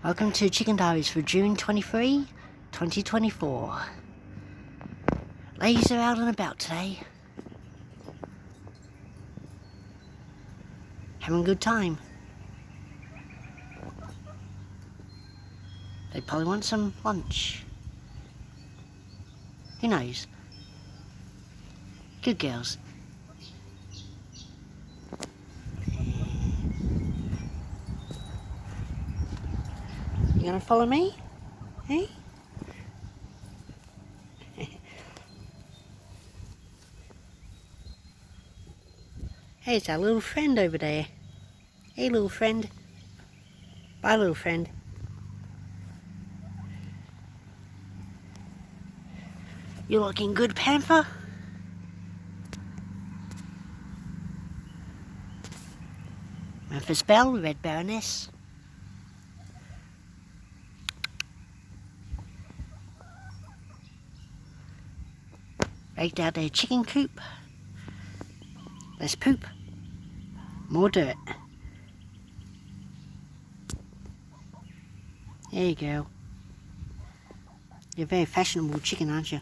Welcome to Chicken Diaries for June 23, 2024. Ladies are out and about today. Having a good time. They probably want some lunch. Who knows? Good girls. You gonna follow me? Hey? Hey, it's our little friend over there. Hey, little friend. Bye, little friend. You looking good, Panther? Memphis Belle, Red Baroness. Raked out their chicken coop. Less poop. More dirt. There you go. You're a very fashionable chicken, aren't you?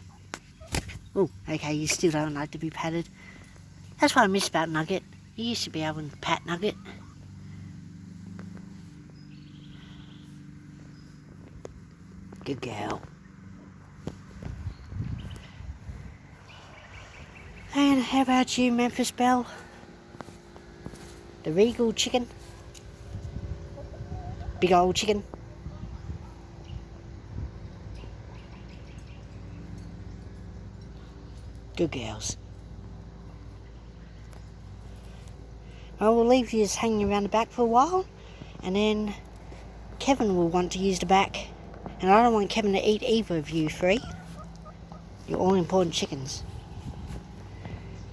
Oh, okay, you still don't like to be patted. That's what I miss about Nugget. You used to be able to pat Nugget. Good girl. And how about you, Memphis Belle? The regal chicken? Big old chicken? Good girls. I will leave you hanging around the back for a while, and then Kevin will want to use the back, and I don't want Kevin to eat either of you three. You're all important chickens.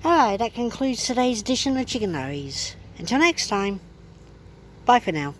Alright, that concludes today's edition of Chicken Diaries. Until next time, bye for now.